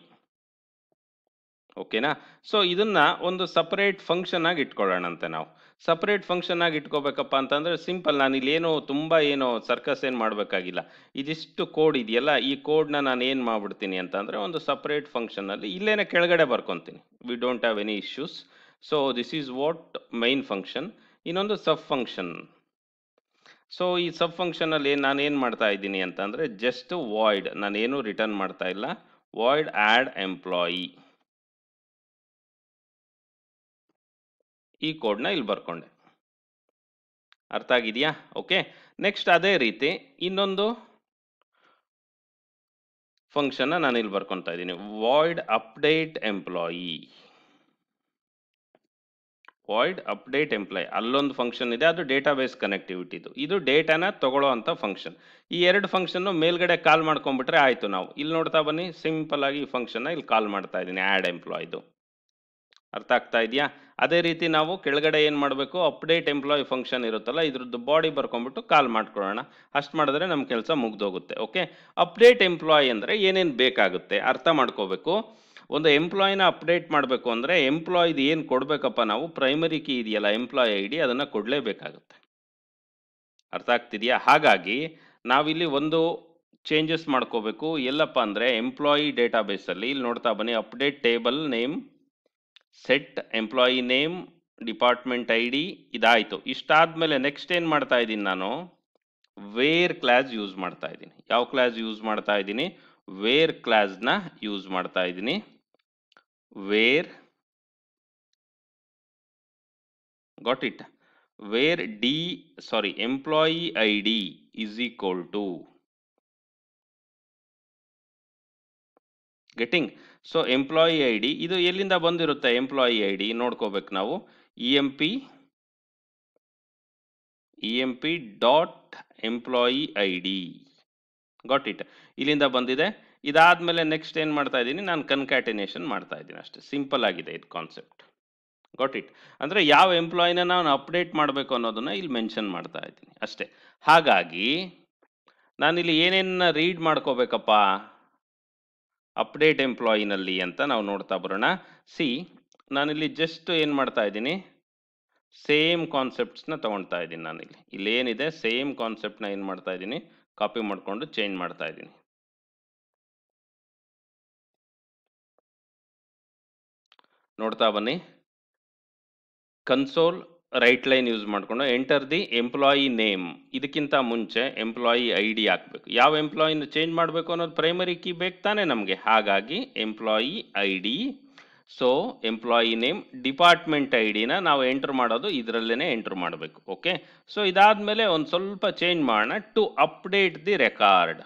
S1: ಓಕೆನಾ. ಸೊ ಇದನ್ನ ಒಂದು ಸಪರೇಟ್ ಫಂಕ್ಷನ್ ಆಗಿ ಇಟ್ಕೊಳ್ಳೋಣಂತೆ ನಾವು. ಸಪರೇಟ್ ಫಂಕ್ಷನ್ ಆಗಿ ಇಟ್ಕೋಬೇಕಪ್ಪ ಅಂತಂದ್ರೆ ಸಿಂಪಲ್, ನಾನು ಇಲ್ಲಿ ಏನೋ ಸರ್ಕಸ್ ಏನು ಮಾಡಬೇಕಾಗಿಲ್ಲ. ಇದಿಷ್ಟು ಕೋಡ್ ಇದೆಯಲ್ಲ, ಈ ಕೋಡ್ನ ನಾನು ಏನು ಮಾಡ್ಬಿಡ್ತೀನಿ ಅಂತಂದರೆ ಒಂದು ಸಪರೇಟ್ ಫಂಕ್ಷನಲ್ಲಿ ಇಲ್ಲೇನೆ ಕೆಳಗಡೆ ಬರ್ಕೊತೀನಿ. We don't have any issues. So this is what main function. ಇನ್ನೊಂದು ಸಬ್ ಫಂಕ್ಷನ್. ಸೊ ಈ ಸಬ್ ಫಂಕ್ಷನಲ್ಲಿ ನಾನೇನು ಮಾಡ್ತಾ ಇದ್ದೀನಿ ಅಂತಂದರೆ ಜಸ್ಟ್ ವಾಯ್ಡ್, ನಾನೇನು ರಿಟರ್ನ್ ಮಾಡ್ತಾ ಇಲ್ಲ, ವಾಯ್ಡ್ ಆ್ಯಡ್ ಎಂಪ್ಲಾಯಿ. ಈ ಕೋಡ್ನ ಇಲ್ಲಿ ಬರ್ಕೊಂಡೆ. ಅರ್ಥ ಆಗಿದೆಯಾ. ಓಕೆ, ನೆಕ್ಸ್ಟ್ ಅದೇ ರೀತಿ ಇನ್ನೊಂದು ಫಂಕ್ಷನ್ನ ನಾನು ಇಲ್ಲಿ ಬರ್ಕೊತಾ ಇದ್ದೀನಿ, void update employee. Void update employee, ಅಲ್ಲೊಂದು ಫಂಕ್ಷನ್ ಇದೆ, ಅದು ಡೇಟಾಬೇಸ್ ಕನೆಕ್ಟಿವಿಟಿದು. ಇದು ಡೇಟಾನ ತಗೊಳ್ಳೋ ಅಂಥ ಫಂಕ್ಷನ್. ಈ ಎರಡು ಫಂಕ್ಷನ್ನು ಮೇಲ್ಗಡೆ ಕಾಲ್ ಮಾಡ್ಕೊಂಡ್ಬಿಟ್ರೆ ಆಯಿತು. ನಾವು ಇಲ್ಲಿ ನೋಡ್ತಾ ಬನ್ನಿ, ಸಿಂಪಲ್ ಆಗಿ ಈ ಫಂಕ್ಷನ್ನ ಇಲ್ಲಿ ಕಾಲ್ ಮಾಡ್ತಾ ಇದ್ದೀನಿ, ಆ್ಯಡ್ ಎಂಪ್ಲಾಯ್ದು. ಅರ್ಥ ಆಗ್ತಾ ಇದೆಯಾ. ಅದೇ ರೀತಿ ನಾವು ಕೆಳಗಡೆ ಏನು ಮಾಡಬೇಕು, ಅಪ್ಡೇಟ್ ಎಂಪ್ಲಾಯಿ ಫಂಕ್ಷನ್ ಇರುತ್ತಲ್ಲ, ಇದ್ರದ್ದು ಬಾಡಿ ಬರ್ಕೊಂಡ್ಬಿಟ್ಟು ಕಾಲ್ ಮಾಡ್ಕೊಳ್ಳೋಣ. ಅಷ್ಟು ಮಾಡಿದ್ರೆ ನಮ್ಮ ಕೆಲಸ ಮುಗ್ದೋಗುತ್ತೆ. ಓಕೆ, ಅಪ್ಡೇಟ್ ಎಂಪ್ಲಾಯಿ ಅಂದರೆ ಏನೇನು ಬೇಕಾಗುತ್ತೆ ಅರ್ಥ ಮಾಡ್ಕೋಬೇಕು. ಒಂದು ಎಂಪ್ಲಾಯಿನ ಅಪ್ಡೇಟ್ ಮಾಡಬೇಕು ಅಂದರೆ ಎಂಪ್ಲಾಯ್ದು ಏನು ಕೊಡಬೇಕಪ್ಪ ನಾವು, ಪ್ರೈಮರಿ ಕೀ ಇದೆಯಲ್ಲ ಎಂಪ್ಲಾಯಿ ಐ ಡಿ, ಅದನ್ನು ಕೊಡಲೇಬೇಕಾಗುತ್ತೆ. ಅರ್ಥ ಆಗ್ತಿದೆಯಾ. ಹಾಗಾಗಿ ನಾವಿಲ್ಲಿ ಒಂದು ಚೇಂಜಸ್ ಮಾಡ್ಕೋಬೇಕು. ಎಲ್ಲಪ್ಪ ಅಂದರೆ ಎಂಪ್ಲಾಯಿ ಡೇಟಾಬೇಸಲ್ಲಿ ಇಲ್ಲಿ ನೋಡ್ತಾ ಬನ್ನಿ, update table name, set employee name, department I D. ಇದಾಯಿತು. ಇಷ್ಟಾದಮೇಲೆ ನೆಕ್ಸ್ಟ್ ಏನು ಮಾಡ್ತಾ ಇದ್ದೀನಿ ನಾನು, ವೇರ್ ಕ್ಲಾಸ್ ಯೂಸ್ ಮಾಡ್ತಾ ಇದ್ದೀನಿ. ಯಾವ ಕ್ಲಾಸ್ ಯೂಸ್ ಮಾಡ್ತಾ ಇದ್ದೀನಿ, ವೇರ್ ಕ್ಲಾಸ್ನ ಯೂಸ್ ಮಾಡ್ತಾ ಇದ್ದೀನಿ. Where, got it, where employee I D is equal to getting. So employee I D ಇದು ಎಲ್ಲಿಂದ ಬಂದಿರುತ್ತೆ, ಎಂಪ್ಲಾಯಿ ಐ ಡಿ ನೋಡ್ಕೋಬೇಕು ನಾವು. E M P dot employee I D, got it, ಇಲ್ಲಿಂದ ಬಂದಿದೆ. ಇದಾದ್ಮೇಲೆ ನೆಕ್ಸ್ಟ್ ಏನು ಮಾಡ್ತಾ ಇದ್ದೀನಿ, ನಾನು ಕನ್ಕ್ಯಾಟಿನೇಷನ್ ಮಾಡ್ತಾ ಇದ್ದೀನಿ ಅಷ್ಟೇ. ಸಿಂಪಲ್ ಆಗಿದೆ ಇದು ಕಾನ್ಸೆಪ್ಟ್. Got it. ಅಂದರೆ ಯಾವ ಎಂಪ್ಲಾಯಿನ ನಾನು ಅಪ್ಡೇಟ್ ಮಾಡಬೇಕು ಅನ್ನೋದನ್ನ ಇಲ್ಲಿ ಮೆನ್ಷನ್ ಮಾಡ್ತಾ ಇದ್ದೀನಿ ಅಷ್ಟೇ. ಹಾಗಾಗಿ ನಾನಿಲ್ಲಿ ಏನೇನು ರೀಡ್ ಮಾಡ್ಕೋಬೇಕಪ್ಪ ಅಪ್ಡೇಟ್ ಎಂಪ್ಲಾಯಿನಲ್ಲಿ ಅಂತ ನಾವು ನೋಡ್ತಾ ಬರೋಣ. ನಾನಿಲ್ಲಿ ಜಸ್ಟ್ ಏನು ಮಾಡ್ತಾ ಇದ್ದೀನಿ, ಸೇಮ್ ಕಾನ್ಸೆಪ್ಟ್ಸ್ನ ತೊಗೊಳ್ತಾ ಇದ್ದೀನಿ. ನಾನಿಲ್ಲಿ ಇಲ್ಲೇನಿದೆ ಸೇಮ್ ಕಾನ್ಸೆಪ್ಟ್ನ ಏನು ಮಾಡ್ತಾ ಇದ್ದೀನಿ, ಕಾಪಿ ಮಾಡಿಕೊಂಡು ಚೇಂಜ್ ಮಾಡ್ತಾ ಇದ್ದೀನಿ. ನೋಡ್ತಾ ಬನ್ನಿ, ಕನ್ಸೋಲ್ ರೈಟ್ ಲೈನ್ ಯೂಸ್ ಮಾಡಿಕೊಂಡು ಎಂಟರ್ ದಿ ಎಂಪ್ಲಾಯಿ ನೇಮ್. ಇದಕ್ಕಿಂತ ಮುಂಚೆ ಎಂಪ್ಲಾಯಿ ಐ ಡಿ ಹಾಕಬೇಕು. ಯಾವ ಎಂಪ್ಲಾಯಿನ ಚೇಂಜ್ ಮಾಡಬೇಕು ಅನ್ನೋದು ಪ್ರೈಮರಿ ಕೀ ಬೇಕು ತಾನೇ ನಮಗೆ. ಹಾಗಾಗಿ employee I D, so employee name, department I ಡಿನ ನಾವು ಎಂಟರ್ ಮಾಡೋದು ಇದರಲ್ಲೇ ಎಂಟರ್ ಮಾಡಬೇಕು. ಓಕೆ, ಸೊ ಇದಾದಮೇಲೆ ಒಂದು ಸ್ವಲ್ಪ ಚೇಂಜ್ ಮಾಡೋಣ. ಟು ಅಪ್ಡೇಟ್ ದಿ ರೆಕಾರ್ಡ್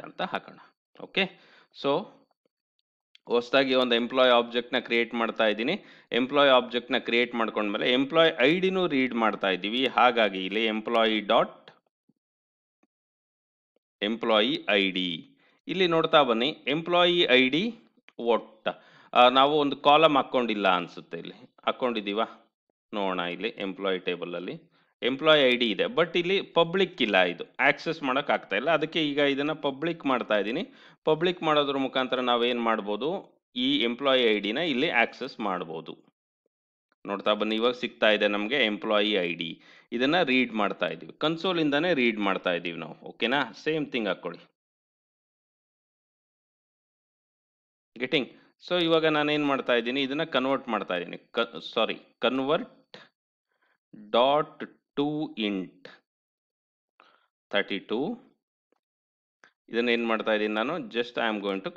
S1: ಅಂತ ಹಾಕೋಣ. ಓಕೆ, ಸೊ ಹೊಸದಾಗಿ ಒಂದು ಎಂಪ್ಲಾಯ್ ಆಬ್ಜೆಕ್ಟ್ನ ಕ್ರಿಯೇಟ್ ಮಾಡ್ತಾ ಇದ್ದೀನಿ. ಎಂಪ್ಲಾಯ್ ಆಬ್ಜೆಕ್ಟ್ನ ಕ್ರಿಯೇಟ್ ಮಾಡ್ಕೊಂಡ್ಮೇಲೆ ಎಂಪ್ಲಾಯ್ ಐ ಡಿನೂ ರೀಡ್ ಮಾಡ್ತಾ ಇದ್ದೀವಿ. ಹಾಗಾಗಿ ಇಲ್ಲಿ employee dot employee I D, ಇಲ್ಲಿ ನೋಡ್ತಾ ಬನ್ನಿ, ಎಂಪ್ಲಾಯಿ ಐ ಡಿ ನಾವು ಒಂದು ಕಾಲಮ್ ಹಾಕ್ಕೊಂಡಿಲ್ಲ ಅನ್ಸುತ್ತೆ. ಇಲ್ಲಿ ಹಾಕ್ಕೊಂಡಿದ್ದೀವ, ನೋಡೋಣ. ಇಲ್ಲಿ ಎಂಪ್ಲಾಯಿ ಟೇಬಲಲ್ಲಿ ಎಂಪ್ಲಾಯಿ ಐ ಡಿ ಇದೆ, ಬಟ್ ಇಲ್ಲಿ ಪಬ್ಲಿಕ್ ಇಲ್ಲ, ಇದು ಆಕ್ಸೆಸ್ ಮಾಡೋಕ್ಕಾಗ್ತಾ ಇಲ್ಲ. ಅದಕ್ಕೆ ಈಗ ಇದನ್ನು ಪಬ್ಲಿಕ್ ಮಾಡ್ತಾ ಇದ್ದೀನಿ. ಪಬ್ಲಿಕ್ ಮಾಡೋದ್ರ ಮುಖಾಂತರ ನಾವೇನು ಮಾಡ್ಬೋದು, ಈ ಎಂಪ್ಲಾಯಿ ಐ ಡಿನ ಇಲ್ಲಿ ಆಕ್ಸೆಸ್ ಮಾಡ್ಬೋದು. ನೋಡ್ತಾ ಬನ್ನಿ, ಇವಾಗ ಸಿಗ್ತಾ ಇದೆ ನಮಗೆ ಎಂಪ್ಲಾಯಿ ಐ ಡಿ. ಇದನ್ನು ರೀಡ್ ಮಾಡ್ತಾ ಇದ್ದೀವಿ, ಕನ್ಸೋಲಿಂದಾನೇ ರೀಡ್ ಮಾಡ್ತಾ ಇದ್ದೀವಿ ನಾವು. ಓಕೆನಾ? ಸೇಮ್ ಥಿಂಗ್ ಹಾಕ್ಕೊಳ್ಳಿ. ಗೆಟಿಂಗ್? ಸೊ ಇವಾಗ ನಾನೇನು ಮಾಡ್ತಾ ಇದ್ದೀನಿ, ಇದನ್ನು ಕನ್ವರ್ಟ್ ಮಾಡ್ತಾ ಇದ್ದೀನಿ. Convert dot to int 32. ಇದನ್ನು ಏನು ಮಾಡ್ತಾ ಇದ್ದೀನಿ ನಾನು, just I am going to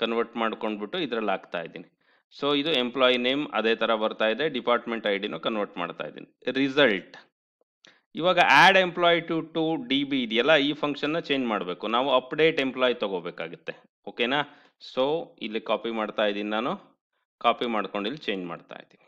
S1: convert ಮಾಡ್ಕೊಂಡ್ಬಿಟ್ಟು ಇದರಲ್ಲಿ ಹಾಕ್ತಾ ಇದ್ದೀನಿ. ಸೊ ಇದು ಎಂಪ್ಲಾಯಿ ನೇಮ್ ಅದೇ ಥರ ಬರ್ತಾ ಇದೆ, ಡಿಪಾರ್ಟ್ಮೆಂಟ್ ಐ ಡಿನೂ ಕನ್ವರ್ಟ್ ಮಾಡ್ತಾ ಇದ್ದೀನಿ. ರಿಸಲ್ಟ್, ಇವಾಗ add employee to D B ಇದೆಯಲ್ಲ, ಈ ಫಂಕ್ಷನ್ನ ಚೇಂಜ್ ಮಾಡಬೇಕು. ನಾವು ಅಪ್ಡೇಟ್ ಎಂಪ್ಲಾಯಿ ತಗೋಬೇಕಾಗುತ್ತೆ. ಓಕೆನಾ? ಸೊ ಇಲ್ಲಿ ಕಾಪಿ ಮಾಡ್ತಾ ಇದ್ದೀನಿ ನಾನು, ಕಾಪಿ ಮಾಡ್ಕೊಂಡು ಇಲ್ಲಿ ಚೇಂಜ್ ಮಾಡ್ತಾ ಇದ್ದೀನಿ.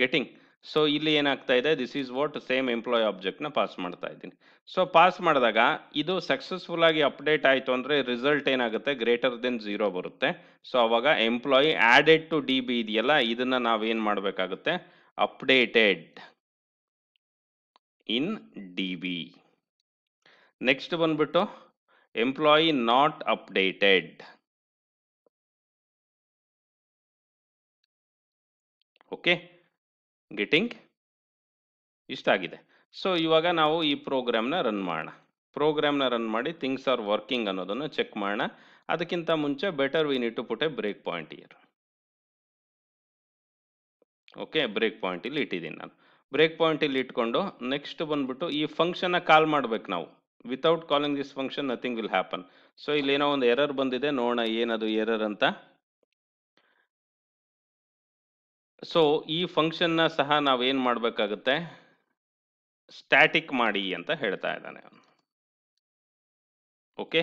S1: ಗೆಟಿಂಗ್? ಸೊ ಇಲ್ಲಿ ಏನಾಗ್ತಾ ಇದೆ, this is what same employee ಆಬ್ಜೆಕ್ಟ್ನ ಪಾಸ್ ಮಾಡ್ತಾ ಇದ್ದೀನಿ. ಸೊ ಪಾಸ್ ಮಾಡಿದಾಗ ಇದು ಸಕ್ಸಸ್ಫುಲ್ ಆಗಿ ಅಪ್ಡೇಟ್ ಆಯಿತು ಅಂದರೆ ರಿಸಲ್ಟ್ ಏನಾಗುತ್ತೆ, ಗ್ರೇಟರ್ ದೆನ್ 0 ಬರುತ್ತೆ. ಸೊ ಅವಾಗ employee added to D B ಇದೆಯಲ್ಲ, ಇದನ್ನು ನಾವೇನು ಮಾಡಬೇಕಾಗುತ್ತೆ, updated in D B. Next ಬಂದ್ಬಿಟ್ಟು employee not updated. Okay, getting? ಇಷ್ಟಾಗಿದೆ. ಸೊ ಇವಾಗ ನಾವು ಈ ಪ್ರೋಗ್ರಾಮ್ನ ರನ್ ಮಾಡೋಣ. ಪ್ರೋಗ್ರಾಮ್ನ ರನ್ ಮಾಡಿ ಥಿಂಗ್ಸ್ ಆರ್ ವರ್ಕಿಂಗ್ ಅನ್ನೋದನ್ನು ಚೆಕ್ ಮಾಡೋಣ. ಅದಕ್ಕಿಂತ ಮುಂಚೆ better we need to put a break point here. Okay, break point ಇಲ್ಲಿ ಇಟ್ಟಿದ್ದೀನಿ ನಾನು. ಬ್ರೇಕ್ ಪಾಯಿಂಟ್ ಇಲ್ಲಿ ಇಟ್ಕೊಂಡು ನೆಕ್ಸ್ಟ್ ಬಂದ್ಬಿಟ್ಟು ಈ ಫಂಕ್ಷನ್ನ ಕಾಲ್ ಮಾಡ್ಬೇಕು ನಾವು. Without calling this function nothing will happen. So ಇಲ್ಲಿ ಏನೋ ಒಂದು ಎರರ್ ಬಂದಿದೆ, ನೋಡೋಣ ಏನದು ಎರರ್ ಅಂತ. ಸೊ ಈ ಫಂಕ್ಷನ್ನ ಸಹ ನಾವೇನು ಮಾಡಬೇಕಾಗುತ್ತೆ, ಸ್ಟ್ಯಾಟಿಕ್ ಮಾಡಿ ಅಂತ ಹೇಳ್ತಾ ಇದ್ದಾನೆ. ಓಕೆ,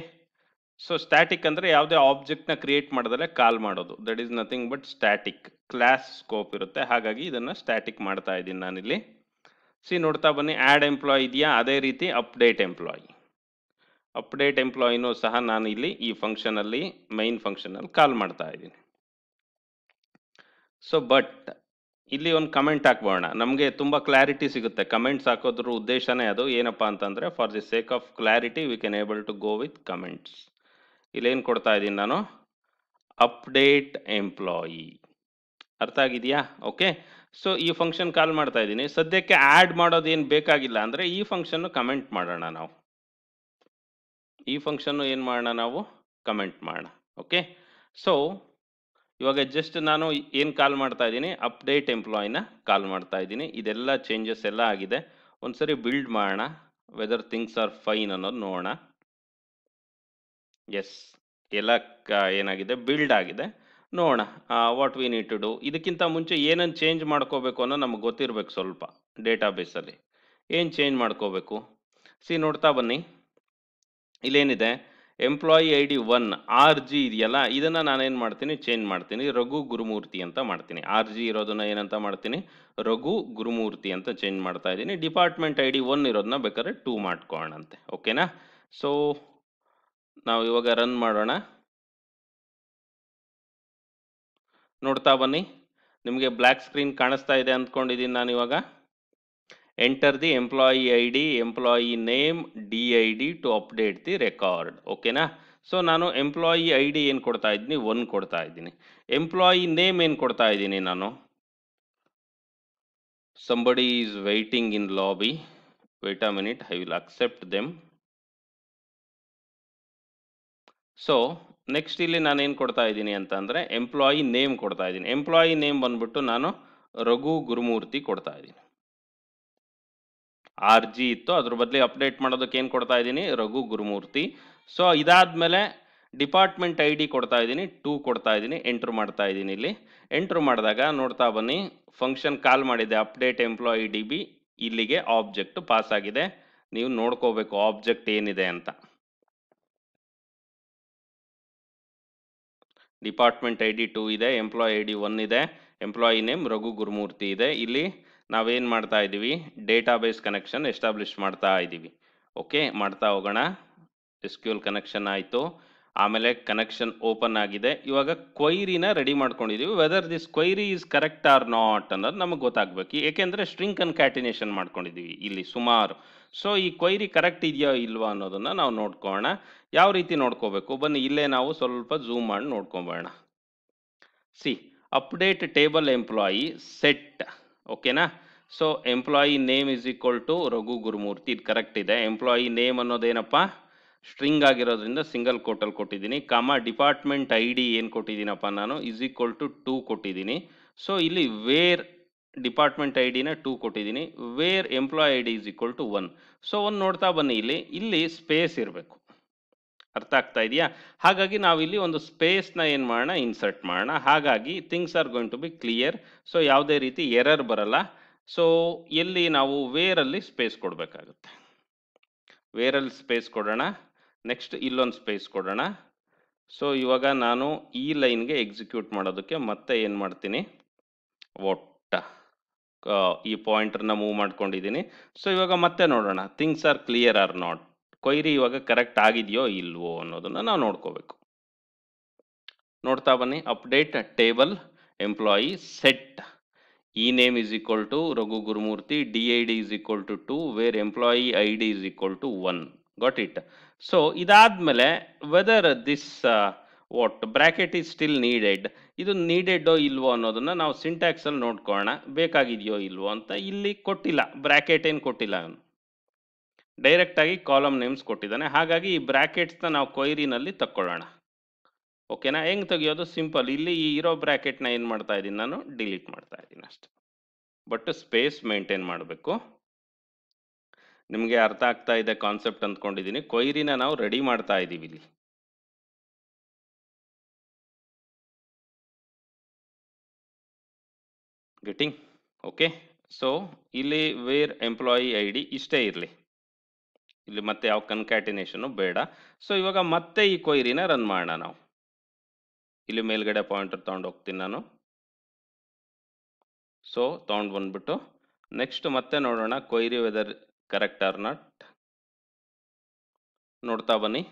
S1: ಸೊ ಸ್ಟ್ಯಾಟಿಕ್ ಅಂದರೆ ಯಾವುದೇ ಆಬ್ಜೆಕ್ಟ್ನ ಕ್ರಿಯೇಟ್ ಮಾಡಿದ್ರೆ ಕಾಲ್ ಮಾಡೋದು. That is nothing but static. Class scope ಇರುತ್ತೆ, ಹಾಗಾಗಿ ಇದನ್ನು ಸ್ಟ್ಯಾಟಿಕ್ ಮಾಡ್ತಾ ಇದ್ದೀನಿ ನಾನಿಲ್ಲಿ. ನೋಡ್ತಾ ಬನ್ನಿ, ಆ್ಯಡ್ ಎಂಪ್ಲಾಯ್ ಇದೆಯಾ, ಅದೇ ರೀತಿ ಅಪ್ಡೇಟ್ ಎಂಪ್ಲಾಯಿನೂ ಸಹ ನಾನು ಇಲ್ಲಿ ಈ ಫಂಕ್ಷನಲ್ಲಿ, ಮೈನ್ ಫಂಕ್ಷನಲ್ಲಿ ಕಾಲ್ ಮಾಡ್ತಾ ಇದ್ದೀನಿ. ಸೊ ಬಟ್ ಇಲ್ಲಿ ಒಂದು ಕಮೆಂಟ್ ಹಾಕ್ಬೋಣ, ನಮಗೆ ತುಂಬ ಕ್ಲಾರಿಟಿ ಸಿಗುತ್ತೆ. ಕಮೆಂಟ್ಸ್ ಹಾಕೋದ್ರ ಉದ್ದೇಶನೇ ಅದು. ಏನಪ್ಪ ಅಂತಂದರೆ, for the sake of clarity we can able to go with comments. ಇಲ್ಲೇನು ಕೊಡ್ತಾ ಇದ್ದೀನಿ ನಾನು, ಅಪ್ಡೇಟ್ ಎಂಪ್ಲಾಯಿ. ಅರ್ಥ ಆಗಿದೆಯಾ? ಓಕೆ, ಸೊ ಈ ಫಂಕ್ಷನ್ ಕಾಲ್ ಮಾಡ್ತಾ ಇದ್ದೀನಿ. ಸದ್ಯಕ್ಕೆ ಆ್ಯಡ್ ಮಾಡೋದು ಏನು ಬೇಕಾಗಿಲ್ಲ, ಅಂದರೆ ಈ ಫಂಕ್ಷನ್ನು ಕಮೆಂಟ್ ಮಾಡೋಣ ನಾವು. ಈ ಫಂಕ್ಷನ್ನು ಏನು ಮಾಡೋಣ ನಾವು, ಕಮೆಂಟ್ ಮಾಡೋಣ. ಓಕೆ, ಸೊ ಇವಾಗ ಜಸ್ಟ್ ನಾನು ಏನು ಕಾಲ್ ಮಾಡ್ತಾ ಇದ್ದೀನಿ, ಅಪ್ಡೇಟ್ ಎಂಪ್ಲಾಯಿನ ಕಾಲ್ ಮಾಡ್ತಾ ಇದ್ದೀನಿ. ಇದೆಲ್ಲ ಚೇಂಜಸ್ ಎಲ್ಲ ಆಗಿದೆ. ಒಂದ್ಸರಿ ಬಿಲ್ಡ್ ಮಾಡೋಣ, ವೆದರ್ ಥಿಂಗ್ಸ್ ಆರ್ ಫೈನ್ ಅನ್ನೋದು ನೋಡೋಣ. ಎಸ್, ಎಲ್ಲ ಏನಾಗಿದೆ, ಬಿಲ್ಡ್ ಆಗಿದೆ. ನೋಡೋಣ what we need to do. ಇದಕ್ಕಿಂತ ಮುಂಚೆ ಏನನ್ನು ಚೇಂಜ್ ಮಾಡ್ಕೋಬೇಕು ಅನ್ನೋ ನಮಗೆ ಗೊತ್ತಿರಬೇಕು. ಸ್ವಲ್ಪ ಡೇಟಾಬೇಸಲ್ಲಿ ಏನು ಚೇಂಜ್ ಮಾಡ್ಕೋಬೇಕು, ನೋಡ್ತಾ ಬನ್ನಿ. ಇಲ್ಲೇನಿದೆ, ಎಂಪ್ಲಾಯಿ ಐ ಡಿ 1 RG ಇದೆಯಲ್ಲ, ಇದನ್ನು ನಾನೇನು ಮಾಡ್ತೀನಿ, ಚೇಂಜ್ ಮಾಡ್ತೀನಿ, ರಘು ಗುರುಮೂರ್ತಿ ಅಂತ ಮಾಡ್ತೀನಿ. RG ಇರೋದನ್ನ ಏನಂತ ಮಾಡ್ತೀನಿ, ರಘು ಗುರುಮೂರ್ತಿ ಅಂತ ಚೇಂಜ್ ಮಾಡ್ತಾ ಇದ್ದೀನಿ. ಡಿಪಾರ್ಟ್ಮೆಂಟ್ ಐ ಡಿ 1 ಇರೋದನ್ನ ಬೇಕಾದ್ರೆ 2 ಮಾಡ್ಕೊಳ್ಳೋಣಂತೆ. ಓಕೆನಾ? ಸೊ ನಾವು ಇವಾಗ ರನ್ ಮಾಡೋಣ. ನೋಡ್ತಾ ಬನ್ನಿ, ನಿಮಗೆ ಬ್ಲ್ಯಾಕ್ ಸ್ಕ್ರೀನ್ ಕಾಣಿಸ್ತಾ ಇದೆ ಅಂದ್ಕೊಂಡಿದ್ದೀನಿ ನಾನು. ಇವಾಗ enter the employee I D, employee name, DID to update the record. ಓಕೆನಾ? ಸೊ ನಾನು ಎಂಪ್ಲಾಯಿ ಐ ಡಿ ಏನು ಕೊಡ್ತಾ ಇದ್ದೀನಿ, 1 ಕೊಡ್ತಾ ಇದ್ದೀನಿ. ಎಂಪ್ಲಾಯಿ ನೇಮ್ ಏನು ಕೊಡ್ತಾ ಇದ್ದೀನಿ ನಾನು, somebody is waiting in lobby, wait a minute, I will accept them. So next ಇಲ್ಲಿ ನಾನು ಏನು ಕೊಡ್ತಾ ಇದ್ದೀನಿ ಅಂತಂದರೆ, ಎಂಪ್ಲಾಯಿ ನೇಮ್ ಕೊಡ್ತಾ ಇದ್ದೀನಿ. ಎಂಪ್ಲಾಯಿ ನೇಮ್ ಬಂದ್ಬಿಟ್ಟು ನಾನು ರಘು ಗುರುಮೂರ್ತಿ ಕೊಡ್ತಾ ಇದ್ದೀನಿ. RG ಇತ್ತು, ಅದ್ರ ಬದಲಿ ಅಪ್ಡೇಟ್ ಮಾಡೋದಕ್ಕೆ ಏನು ಕೊಡ್ತಾ ಇದ್ದೀನಿ, ರಘು ಗುರುಮೂರ್ತಿ. ಸೊ ಇದಾದ್ಮೇಲೆ ಡಿಪಾರ್ಟ್ಮೆಂಟ್ ಐ ಡಿ ಕೊಡ್ತಾ ಇದ್ದೀನಿ, 2 ಕೊಡ್ತಾ ಇದ್ದೀನಿ, ಎಂಟ್ರ್ ಮಾಡ್ತಾ ಇದ್ದೀನಿ. ಇಲ್ಲಿ ಎಂಟ್ರ್ ಮಾಡಿದಾಗ ನೋಡ್ತಾ ಬನ್ನಿ, ಫಂಕ್ಷನ್ ಕಾಲ್ ಮಾಡಿದೆ ಅಪ್ಡೇಟ್ ಎಂಪ್ಲಾಯಿ DB. ಇಲ್ಲಿಗೆ ಆಬ್ಜೆಕ್ಟ್ ಪಾಸ್ ಆಗಿದೆ. ನೀವು ನೋಡ್ಕೋಬೇಕು ಆಬ್ಜೆಕ್ಟ್ ಏನಿದೆ ಅಂತ. ಡಿಪಾರ್ಟ್ಮೆಂಟ್ ಐ ಡಿ 2 ಇದೆ, ಎಂಪ್ಲಾಯಿ ಐ ಡಿ 1 ಇದೆ, ಎಂಪ್ಲಾಯಿ ನೇಮ್ ರಘು ಗುರುಮೂರ್ತಿ ಇದೆ. ಇಲ್ಲಿ ನಾವೇನು ಮಾಡ್ತಾ ಇದ್ದೀವಿ, ಡೇಟಾಬೇಸ್ ಕನೆಕ್ಷನ್ ಎಸ್ಟಾಬ್ಲಿಷ್ ಮಾಡ್ತಾ ಇದ್ದೀವಿ. ಓಕೆ, ಮಾಡ್ತಾ ಹೋಗೋಣ. SQL ಕನೆಕ್ಷನ್ ಆಯಿತು. ಆಮೇಲೆ ಕನೆಕ್ಷನ್ ಓಪನ್ ಆಗಿದೆ. ಇವಾಗ ಕ್ವೈರಿನ ರೆಡಿ ಮಾಡ್ಕೊಂಡಿದ್ದೀವಿ. Whether this query is correct or not ಅನ್ನೋದು ನಮಗೆ ಗೊತ್ತಾಗಬೇಕು. ಏಕೆಂದರೆ ಸ್ಟ್ರಿಂಗ್ ಕನ್ಕ್ಯಾಟಿನೇಷನ್ ಮಾಡ್ಕೊಂಡಿದ್ದೀವಿ ಇಲ್ಲಿ ಸುಮಾರು. ಸೊ ಈ ಕ್ವೈರಿ ಕರೆಕ್ಟ್ ಇದೆಯೋ ಇಲ್ವಾ ಅನ್ನೋದನ್ನು ನಾವು ನೋಡ್ಕೊಳ್ಳೋಣ. ಯಾವ ರೀತಿ ನೋಡ್ಕೋಬೇಕು ಬನ್ನಿ, ಇಲ್ಲೇ ನಾವು ಸ್ವಲ್ಪ ಝೂಮ್ ಮಾಡಿ ನೋಡ್ಕೊಂಬೋಣ. See update table employee set, ಓಕೆನಾ. So employee name is equal to Raghu Gurumurthy, ಇದು ಕರೆಕ್ಟ್ ಇದೆ. ಎಂಪ್ಲಾಯಿ ನೇಮ್ ಅನ್ನೋದೇನಪ್ಪ ಸ್ಟ್ರಿಂಗ್ ಆಗಿರೋದ್ರಿಂದ ಸಿಂಗಲ್ ಕೋಟಲ್ಲಿ ಕೊಟ್ಟಿದ್ದೀನಿ. ಡಿಪಾರ್ಟ್ಮೆಂಟ್ ಐ ಡಿ ಏನು ಕೊಟ್ಟಿದ್ದೀನಪ್ಪ ನಾನು ಇಸ್ ಈಕ್ವಲ್ ಟು 2 ಕೊಟ್ಟಿದ್ದೀನಿ. ಸೊ ಇಲ್ಲಿ ವೇರ್ ಡಿಪಾರ್ಟ್ಮೆಂಟ್ ಐ ಡಿನ 2 ಕೊಟ್ಟಿದ್ದೀನಿ. Where employee I D is equal to 1. So ಒಂದು ನೋಡ್ತಾ ಬನ್ನಿ, ಇಲ್ಲಿ ಸ್ಪೇಸ್ ಇರಬೇಕು. ಅರ್ಥ ಆಗ್ತಾ ಇದೆಯಾ? ಹಾಗಾಗಿ ನಾವಿಲ್ಲಿ ಒಂದು ಸ್ಪೇಸ್ನ ಏನು ಮಾಡೋಣ, ಇನ್ಸರ್ಟ್ ಮಾಡೋಣ. ಹಾಗಾಗಿ things are going to be clear. So ಯಾವುದೇ ರೀತಿ ಎರರ್ ಬರಲ್ಲ. ಸೊ ಎಲ್ಲಿ ನಾವು ವೇರಲ್ಲಿ ಸ್ಪೇಸ್ ಕೊಡಬೇಕಾಗುತ್ತೆ. ವೇರಲ್ಲಿ ಸ್ಪೇಸ್ ಕೊಡೋಣ. ನೆಕ್ಸ್ಟ್ ಇಲ್ಲೊಂದು ಸ್ಪೇಸ್ ಕೊಡೋಣ. ಸೊ ಇವಾಗ ನಾನು ಈ ಲೈನ್ಗೆ ಎಕ್ಸಿಕ್ಯೂಟ್ ಮಾಡೋದಕ್ಕೆ ಮತ್ತೆ ಏನು ಮಾಡ್ತೀನಿ, ಈ ಪಾಯಿಂಟರ್ನ ಮೂವ್ ಮಾಡ್ಕೊಂಡಿದ್ದೀನಿ. ಸೊ ಇವಾಗ ಮತ್ತೆ ನೋಡೋಣ, things are clear or not, query ಇವಾಗ ಕರೆಕ್ಟ್ ಆಗಿದೆಯೋ ಇಲ್ವೋ ಅನ್ನೋದನ್ನು ನಾವು ನೋಡ್ಕೋಬೇಕು. ನೋಡ್ತಾ ಬನ್ನಿ, update table employee set E name is equal to Raghu Gurumurthy, D I D is equal to 2, where employee I D is equal to 1. Got it. So ಇದಾದ್ಮೇಲೆ whether this bracket is still needed, ಇದು ನೀಡೆಡೋ ಇಲ್ವೋ ಅನ್ನೋದನ್ನ ನಾವು syntax ಅಲ್ಲಿ ನೋಡ್ಕೊಳ್ಳೋಣ, ಬೇಕಾಗಿದೆಯೋ ಇಲ್ವೋ ಅಂತ. ಇಲ್ಲಿ ಕೊಟ್ಟಿಲ್ಲ, ಬ್ರಾಕೆಟ್ ಏನು ಕೊಟ್ಟಿಲ್ಲ, ಅವನು ಡೈರೆಕ್ಟ್ ಆಗಿ ಕಾಲಮ್ ನೇಮ್ಸ್ ಕೊಟ್ಟಿದ್ದಾನೆ. ಹಾಗಾಗಿ ಈ ಬ್ರಾಕೆಟ್ಸ್ನ ನಾವು ಕ್ವೈರಿನಲ್ಲಿ ತಕ್ಕೊಳ್ಳೋಣ. ಓಕೆನಾ? ಹೆಂಗೆ ತೆಗಿಯೋದು? ಸಿಂಪಲ್, ಇಲ್ಲಿ ಈ ಇರೋ ಬ್ರಾಕೆಟ್ನ ಏನು ಮಾಡ್ತಾ ಇದ್ದೀನಿ, ನಾನು ಡಿಲೀಟ್ ಮಾಡ್ತಾ ಇದ್ದೀನಿ ಅಷ್ಟೆ. ಬಟ್ ಸ್ಪೇಸ್ ಮೇಂಟೈನ್ ಮಾಡಬೇಕು. ನಿಮಗೆ ಅರ್ಥ ಆಗ್ತಾ ಇದೆ ಕಾನ್ಸೆಪ್ಟ್ ಅಂದ್ಕೊಂಡಿದ್ದೀನಿ. ಕ್ವೈರಿನ ನಾವು ರೆಡಿ ಮಾಡ್ತಾ ಇದ್ದೀವಿ ಇಲ್ಲಿ. ಗೆಟಿಂಗ್? ಓಕೆ. ಸೊ ಇಲ್ಲಿ ವೇರ್ ಎಂಪ್ಲಾಯಿ ಐ ಡಿ ಇಷ್ಟೇ ಇರಲಿ, ಇಲ್ಲಿ ಮತ್ತೆ ಯಾವ ಕನ್ಕ್ಯಾಟಿನೇಷನು ಬೇಡ. ಸೊ ಇವಾಗ ಮತ್ತೆ ಈ ಕ್ವೈರಿನ ರನ್ ಮಾಡೋಣ ನಾವು. ಇಲ್ಲಿ ಮೇಲ್ಗಡೆ ಪಾಯಿಂಟರ್ ತಗೊಂಡು ಹೋಗ್ತೀನಿ ನಾನು. ಸೊ ತಗೊಂಡು ಬಂದ್ಬಿಟ್ಟು ನೆಕ್ಸ್ಟ್ ಮತ್ತೆ ನೋಡೋಣ query whether correct or not. ನೋಡ್ತಾ ಬನ್ನಿ.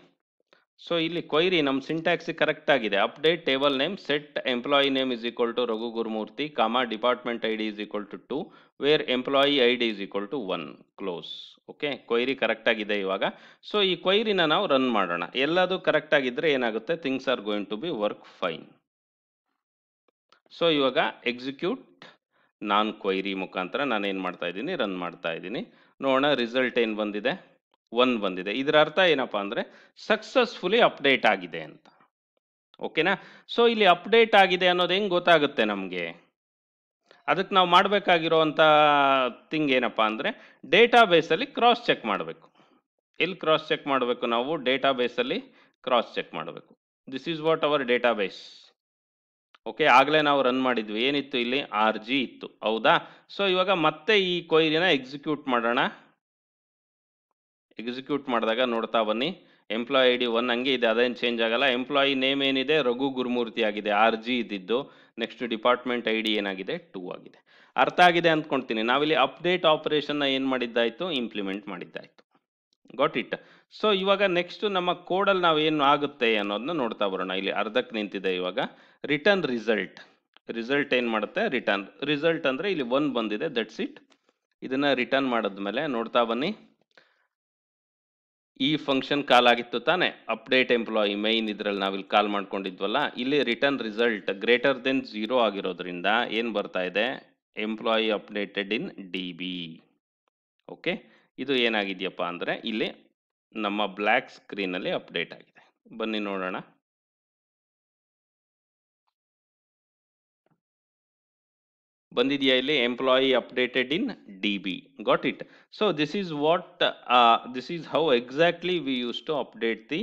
S1: ಸೊ ಇಲ್ಲಿ ಕ್ವೈರಿ ನಮ್ಮ ಸಿಂಟ್ಯಾಕ್ಸ್ ಕರೆಕ್ಟ್ ಆಗಿದೆ. Update table name set employee name is equal to Raghu Gurumurthy, department I D is equal to 2, where employee I D is equal to 1. Close. Okay, query correct ಆಗಿದೆ ಇವಾಗ. So ಈ ಕ್ವೈರಿನ ನಾವು run ಮಾಡೋಣ. ಎಲ್ಲದೂ correct ಆಗಿದ್ರೆ ಏನಾಗುತ್ತೆ, things are going to be work fine. So ಇವಾಗ execute non query ಮುಖಾಂತರ ನಾನು ಏನು ಮಾಡ್ತಾ ಇದ್ದೀನಿ, ರನ್ ಮಾಡ್ತಾ ಇದ್ದೀನಿ. ನೋಡೋಣ ರಿಸಲ್ಟ್ ಏನು ಬಂದಿದೆ, 1 ಬಂದಿದೆ. ಇದರ ಅರ್ಥ ಏನಪ್ಪಾ ಅಂದರೆ ಸಕ್ಸಸ್ಫುಲಿ ಅಪ್ಡೇಟ್ ಆಗಿದೆ ಅಂತ. ಓಕೆನಾ? ಸೊ ಇಲ್ಲಿ ಅಪ್ಡೇಟ್ ಆಗಿದೆ ಅನ್ನೋದು ಹೆಂಗೆ ಗೊತ್ತಾಗುತ್ತೆ ನಮಗೆ? ಅದಕ್ಕೆ ನಾವು ಮಾಡಬೇಕಾಗಿರೋವಂಥ ಥಿಂಗ್ ಏನಪ್ಪಾ ಅಂದರೆ ಡೇಟಾಬೇಸಲ್ಲಿ ಕ್ರಾಸ್ ಚೆಕ್ ಮಾಡಬೇಕು. ಎಲ್ಲಿ ಕ್ರಾಸ್ ಚೆಕ್ ಮಾಡಬೇಕು ನಾವು? ಡೇಟಾಬೇಸಲ್ಲಿ ಕ್ರಾಸ್ ಚೆಕ್ ಮಾಡಬೇಕು. This is what our database. Okay, ಆಗಲೇ ನಾವು ರನ್ ಮಾಡಿದ್ವಿ. ಏನಿತ್ತು ಇಲ್ಲಿ? RG ಇತ್ತು, ಹೌದಾ? ಸೊ ಇವಾಗ ಮತ್ತೆ ಈ ಕ್ವೈರಿನ ಎಕ್ಸಿಕ್ಯೂಟ್ ಮಾಡೋಣ. ಎಕ್ಸಿಕ್ಯೂಟ್ ಮಾಡಿದಾಗ ನೋಡ್ತಾ ಬನ್ನಿ, ಎಂಪ್ಲಾಯಿ ಐ ಡಿ 1 ಹಂಗೆ ಇದೆ, ಅದೇನು ಚೇಂಜ್ ಆಗಲ್ಲ. ಎಂಪ್ಲಾಯಿ ನೇಮ್ ಏನಿದೆ, ರಘು ಗುರುಮೂರ್ತಿ ಆಗಿದೆ, RG ಇದ್ದಿದ್ದು. ನೆಕ್ಸ್ಟ್ ಡಿಪಾರ್ಟ್ಮೆಂಟ್ ಐ ಡಿ ಏನಾಗಿದೆ, 2 ಆಗಿದೆ. ಅರ್ಥ ಆಗಿದೆ ಅಂದ್ಕೊಳ್ತೀನಿ. ನಾವಿಲ್ಲಿ ಅಪ್ಡೇಟ್ ಆಪರೇಷನ್ನ ಏನು ಮಾಡಿದ್ದಾಯಿತು, ಇಂಪ್ಲಿಮೆಂಟ್ ಮಾಡಿದ್ದಾಯಿತು. Got it. ಸೊ ಇವಾಗ ನೆಕ್ಸ್ಟ್ ನಮ್ಮ ಕೋಡಲ್ಲಿ ನಾವು ಏನು ಆಗುತ್ತೆ ಅನ್ನೋದನ್ನ ನೋಡ್ತಾ ಬರೋಣ. ಇಲ್ಲಿ ಅರ್ಧಕ್ಕೆ ನಿಂತಿದೆ. ಇವಾಗ ರಿಟರ್ನ್ ರಿಸಲ್ಟ್ ಏನು ಮಾಡುತ್ತೆ, ರಿಸಲ್ಟ್ ಅಂದರೆ ಇಲ್ಲಿ 1 ಬಂದಿದೆ, ದಟ್ಸ್ ಇಟ್. ಇದನ್ನ ರಿಟರ್ನ್ ಮಾಡಿದ್ಮೇಲೆ ನೋಡ್ತಾ ಬನ್ನಿ, ಈ ಫಂಕ್ಷನ್ ಕಾಲ್ ಆಗಿತ್ತು ತಾನೆ, ಅಪ್ಡೇಟ್ ಎಂಪ್ಲಾಯಿ ಮೈನ್ ಇದರಲ್ಲಿ ನಾವಿಲ್ಲಿ ಕಾಲ್ ಮಾಡ್ಕೊಂಡಿದ್ವಲ್ಲ, ಇಲ್ಲಿ ರಿಟರ್ನ್ ರಿಸಲ್ಟ್ ಗ್ರೇಟರ್ ದೆನ್ 0 ಆಗಿರೋದ್ರಿಂದ ಏನು ಬರ್ತಾ ಇದೆ, employee updated in DB. Okay, ಇದು ಏನಾಗಿದೆಯಪ್ಪ ಅಂದರೆ ಇಲ್ಲಿ ನಮ್ಮ ಬ್ಲ್ಯಾಕ್ ಸ್ಕ್ರೀನಲ್ಲಿ ಅಪ್ಡೇಟ್ ಆಗಿದೆ. ಬನ್ನಿ ನೋಡೋಣ. ಬಂದಿದೆಯಾ ಇಲ್ಲಿ? Employee updated in DB. Got it. So this is how exactly we use to update the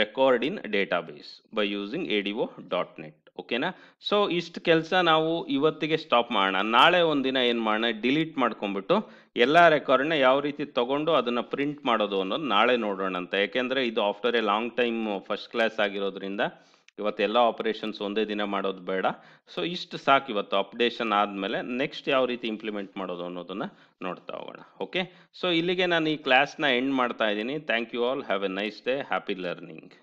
S1: record in database by using ADO.NET. ಓಕೆನಾ? ಸೊ ಇಷ್ಟು ಕೆಲಸ ನಾವು ಇವತ್ತಿಗೆ ಸ್ಟಾಪ್ ಮಾಡೋಣ. ನಾಳೆ ಒಂದಿನ ಏನು ಮಾಡೋಣ, ಡಿಲೀಟ್ ಮಾಡ್ಕೊಂಡ್ಬಿಟ್ಟು ಎಲ್ಲ ರೆಕಾರ್ಡ್ನ ಯಾವ ರೀತಿ ತಗೊಂಡು ಅದನ್ನು ಪ್ರಿಂಟ್ ಮಾಡೋದು ಅನ್ನೋದು ನಾಳೆ ನೋಡೋಣ ಅಂತ. ಯಾಕೆಂದರೆ ಇದು after A long time first class ಆಗಿರೋದ್ರಿಂದ ಇವತ್ತೆಲ್ಲ ಆಪರೇಷನ್ಸ್ ಒಂದೇ ದಿನ ಮಾಡೋದು ಬೇಡ. ಸೊ ಇಷ್ಟು ಸಾಕು ಇವತ್ತು. ಅಪ್ಡೇಷನ್ ಆದಮೇಲೆ ನೆಕ್ಸ್ಟ್ ಯಾವ ರೀತಿ ಇಂಪ್ಲಿಮೆಂಟ್ ಮಾಡೋದು ಅನ್ನೋದನ್ನು ನೋಡ್ತಾ ಹೋಗೋಣ. ಓಕೆ, ಸೊ ಇಲ್ಲಿಗೆ ನಾನು ಈ ಕ್ಲಾಸ್ನ ಎಂಡ್ ಮಾಡ್ತಾ ಇದ್ದೀನಿ. Thank you all. Have a nice day. Happy learning.